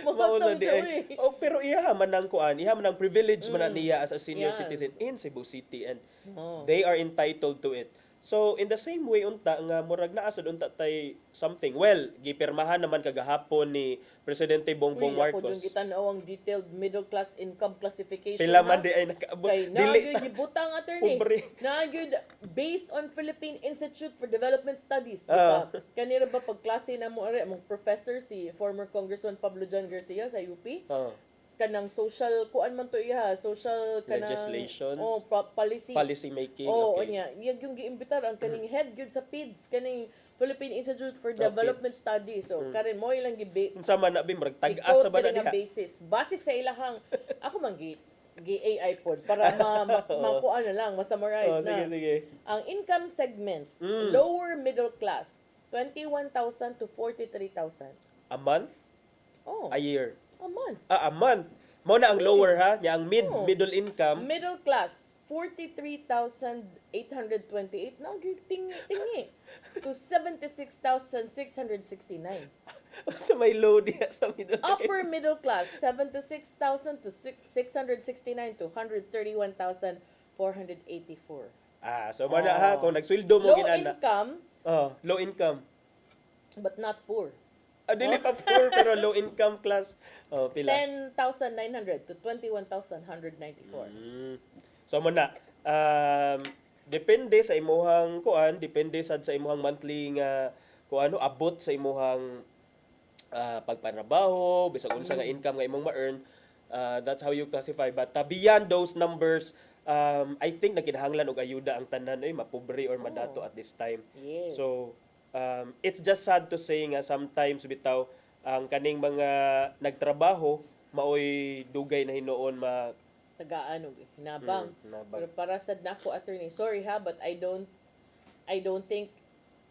Mag-atang siya, uy. Oh, pero iha man ang kuan, iha man ang privilege man na niya as a senior Yes. citizen in Cebu City, and Oh. they are entitled to it. So in the same way unta nga murag naa sad unta tay something. Well, gipirmahan naman kagahapon ni Presidente Bongbong Uy, ako Marcos. dyan kita na ang detailed middle class income classification. Pila man ha? di ay nakaabot. Kay nagyud gibutang attorney. Pobre. Nagyud based on Philippine Institute for Development Studies, di Ah. ba? Kanira ba pagklase na mo are mong professor si former Congressman Pablo John Garcia sa UP? Kanang social kuan man to iya, social kanang Legislations? policies. Policy making, Okay. okay. Yung giimbitar ang kaning head gyud sa PIDS, kaning Philippine Institute for Oh, Development PIDS. Studies. So karon mo ilang Unsa man na bi murag tag-asa i-quote ba na nga diha? basis. Base sa ilahang ako man gi-AI pod para makuha na lang, ma-summarize na. Sige. Ang income segment, lower middle class, 21,000 to 43,000. A month? Oh. A year? A month. A month. Mo na ang lower ha, nya ang middle income. Middle class, 43,828 na tingi to 76,669. Sa may low diya sa middle. Upper middle class, 76,000 to 669 to 131,484. So mo na ha, kung nagsweldo mo Low ginana. income, Low income. but not poor. Dili pa poor pero low income class. Pila? 10,900 to 21,194. So mo na, depende sa imuhang kuan, depende sad sa imuhang monthly nga kuano abot sa imuhang pagpanrabaho, bisag unsa nga income nga imong ma-earn. That's how you classify. But beyond those numbers, I think nakinahanglan og ayuda ang tanan mapobre or madato at this time. Yes. So it's just sad to say nga sometimes bitaw ang kaning mga nagtrabaho maoy dugay na hinuon tagaan og hinabang. Pero para sad nako, attorney, sorry ha, but I don't think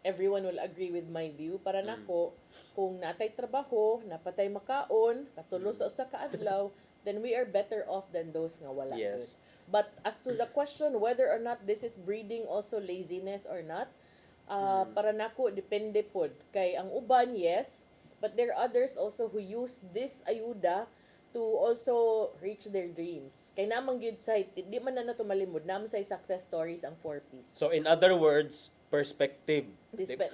everyone will agree with my view. Para nako, kung natay trabaho, napatay makaon, katulo sa usa ka adlaw, then we are better off than those nga wala Yes. good. But as to the question whether or not this is breeding also laziness or not, para nako depende pod kay ang uban, yes, but there are others also who use this ayuda to also reach their dreams. Kay namang gyud say di man na nato malimod nam say success stories ang 4Ps. So in other words, perspective.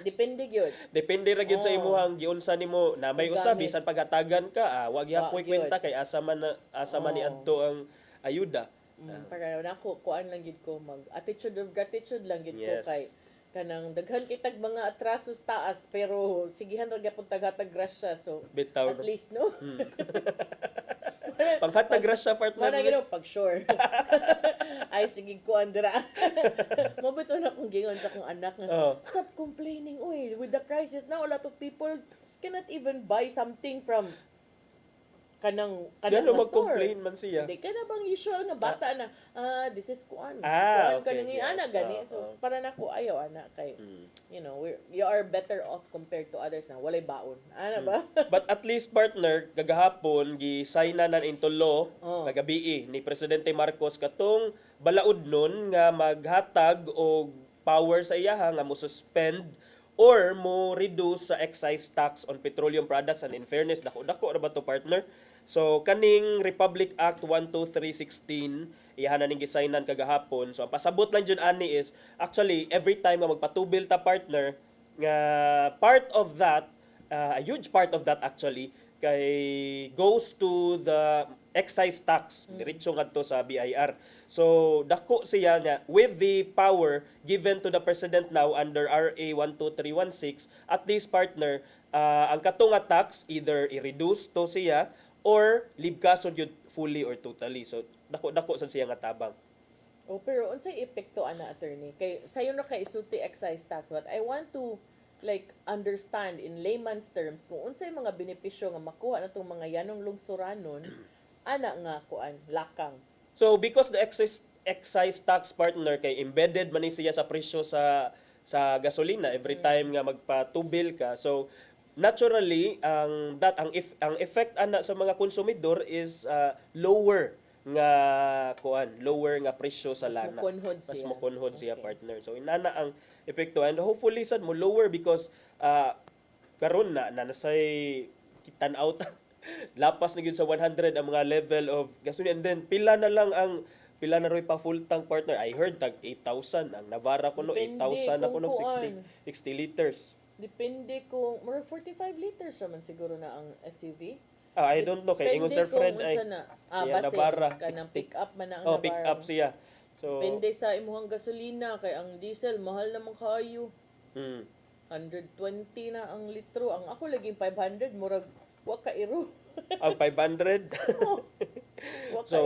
Depende gyud. Depende ra gyud sa imuhang giunsa nimo na may Ang usa gamit. bisan paghatagan ka, wag Wa ihapoy gyud. kwenta kay asa man ni adto ang ayuda. Para nako kuan lang gyud ko mag attitude of gratitude lang gyud ko Yes. kay kanang daghan kitag mga atrasos taas pero sigihan ra gyapon taghatag grasya, so Bitaw. at least no. Panghatag grasya partner. Mana gino pag sure. Ay sige ko andra. Mabito na kong gingon sa kong anak nga. Stop complaining. Uy, with the crisis now, a lot of people cannot even buy something from kanang Gano nga mag-complain man siya. Hindi ka na bang usual nga bata na this is kuan. Okay, kanang yes. ana gani. So para nako ayaw ana kay you know, you are better off compared to others na walay baon. Ana ba? But at least partner, gagahapon gi-signa na into law kagabi ni Presidente Marcos katong balaod nun nga maghatag og power sa iyaha nga mo suspend or mo reduce sa excise tax on petroleum products, and in fairness dako ra ba to partner? So kaning Republic Act 12316 iyahan na ning gisignan kagahapon. So ang pasabot lang jud ani is actually every time nga magpatubil ta partner nga part of that, a huge part of that actually kay goes to the excise tax diretso ngadto sa BIR. So dako siya nga with the power given to the president now under RA 12316, at least partner ang katunga tax either i-reduce to siya or libkason yun fully or totally. So dako sa siya nga tabang. Pero unsay epekto ana, attorney? Kay sayo na kay isulti excise tax, but I want to like understand in layman's terms kung unsay mga benepisyo nga makuha natong mga yanong lungsuranon ana nga kuan lakang. So because the excise tax partner kay embedded man ni siya sa presyo sa gasolina every time nga magpatubil ka. So naturally ang effect ana sa mga konsumidor is lower nga presyo sa lana. Mas mokonhod siya partner. So inana ang epekto, and hopefully sad mo lower because karon na nasay kitan-out lapas na gyud sa 100 ang mga level of gasolina, and then pila na roy pa full tank partner. I heard tag 8,000 ang Navara ko no, 8,000 na ko no, 60 liters. Depende kung more 45 liters naman siguro na ang SUV. I don't know kay ingon Sir Fred ay Navara kanang pick up man na ang Navara. Pick up siya. So depende sa imuhang gasolina kay ang diesel mahal naman kaayo. 120 na ang litro. Ang ako laging 500 murag wa ka iro. Ang 500. So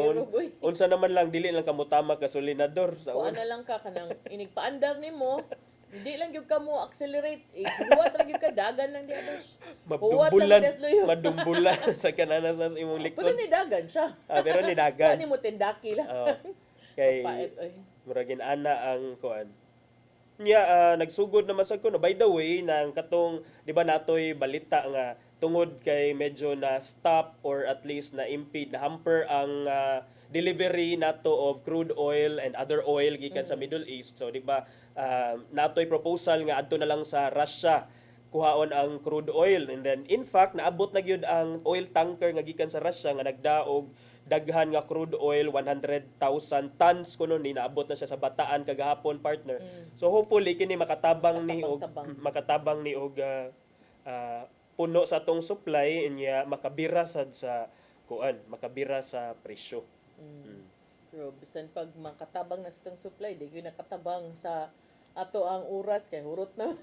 unsa naman lang dili lang kamo tama gasolinador sa una. Na lang ka kanang inigpaandar nimo. Hindi lang yung ka mo accelerate. Huwat lang yung ka, dagan lang diya. Madumbulan sa kananas sa imong likod. Pero ni dagan siya. Pero ni dagan. Ano mo tindaki lang. Kay muragin ana ang kuan. Nagsugod naman sa kuno. By the way, nang katong, di ba natoy balita nga tungod kay medyo na stop or at least na impede, na hamper ang delivery nato of crude oil and other oil gikan sa Middle East. So di ba natoy proposal nga adto na lang sa Russia kuhaon ang crude oil, and then in fact naabot na gyud ang oil tanker nga gikan sa Russia nga nagdaog daghan nga crude oil 100,000 tons kuno ni naabot na siya sa Bataan kagahapon, partner. So hopefully kini makatabang ni og puno sa tong supply nya makabira sad sa makabira sa presyo. Pero bisan pag makatabang na sa itong supply, di yun nakatabang sa ato ang oras kay hurot na.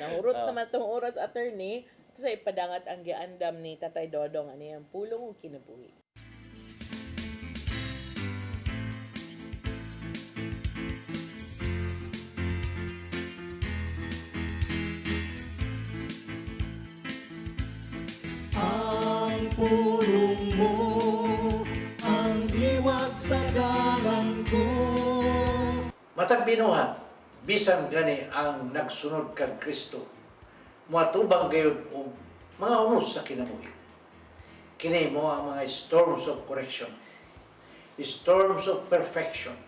Nahurot naman itong oras, attorney. Ito sa ipadangat ang giandam ni Tatay Dodong. Ano yung pulong o kinabuhi? Ang pulong mo ang diwag sa dalan ko. Matag binuhat, bisan gani ang nagsunod kag Kristo, matubang gayud og mga unos sa kinabuhi. Kini mo ang mga storms of correction, storms of perfection,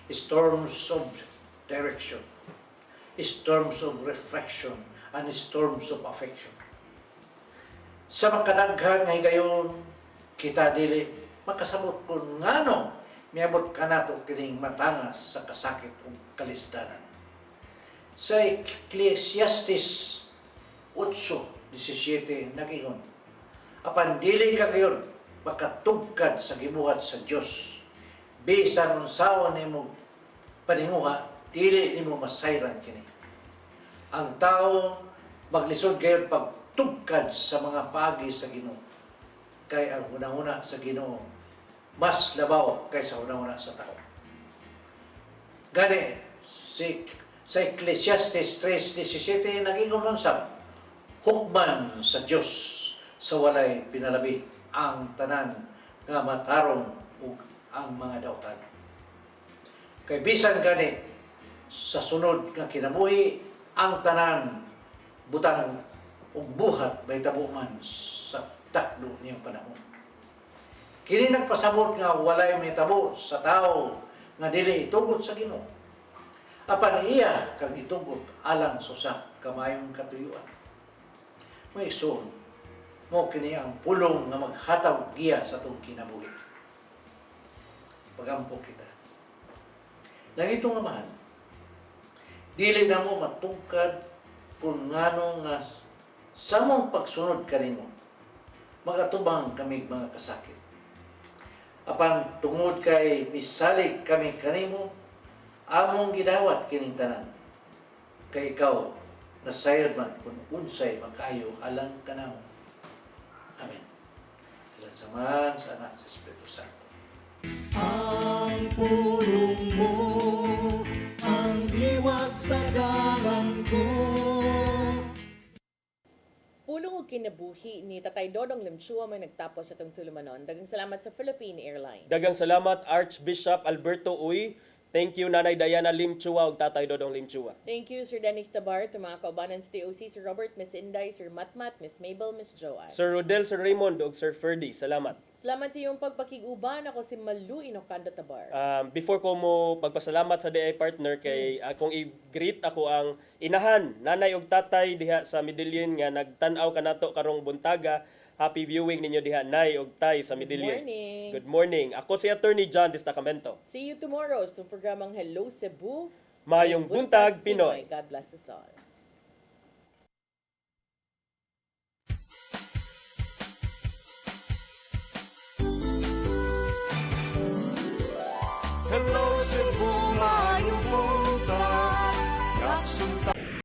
storms of direction, storms of reflection, and storms of affection. Sa makadaghan nga higayon, kita dili makasabot kung ngano miabot ka nato kining matangas sa kasakit ug kalisdanan. Sa Ecclesiastes 8:17 nagingon, apan dili ka gayon makatugkad sa gibuhat sa Dios, bisan unsaon nimo paninguha, dili nimo masayran kini. Ang tao maglisod gayon pagtugkad sa mga paagi sa Ginoo, kay ang una-una sa Ginoo mas labaw kaysa una-una sa tao. Gani sa Ecclesiastes 3:17 nagingon lang sa hukman sa Dios sa walay pinalabi ang tanan nga matarong ug ang mga dautan. Kay bisan gani sa sunod nga kinabuhi ang tanan butang ug buhat mahitabo man sa takdo niyang panahon. Kini nagpasabot nga walay mahitabo sa tao nga dili itugot sa Ginoo, apan iya kag itugot alang sa usa ka maayong katuyuan. May igsoon mo kini ang pulong nga maghatag giya sa atong kinabuhi. Pagampo kita. Langito nga mahal, dili na mo matungkad kung ngano nga sa mong pagsunod kanimo magatubang kami mga kasakit. Apan tungod kay misalig kami kanimo, among gidawat kining tanan. Kay ikaw nasayod man kung unsay makayo alang kanamo. Amen. Salamat sa Man, sa Anak, sa Espiritu Santo. Ang pulong mo ang diwag sa dalan ko. Pulong og kinabuhi ni Tatay Dodong Limchua may nagtapos sa itong tulumanon. Daghang salamat sa Philippine Airlines. Daghang salamat Archbishop Alberto Uy. Thank you Nanay Diana Limchua ug Tatay Dodong Limchua. Thank you, Sir Dennis Tabar, to mga kaubanan sa TOC, Sir Robert, Miss Inday, Sir Matmat, Miss Mabel, Miss Joanne. Sir Rodel, Sir Raymond ug Sir Ferdy. Salamat. Salamat sa iyong pagpakiguban. Ako si Malu Inocando Tabar. Before ko mo pagpasalamat sa DI partner kay akong i-greet ako ang inahan, nanay ug tatay diha sa Medellin nga nagtan-aw kanato karong buntaga. Happy viewing ninyo diha nay ug tay sa Medellin. morning. Good morning. Ako si Attorney John Destacamento. See you tomorrow sa programang Hello Cebu. Mayong buntag Pinoy. God bless us all. Hello Cebu.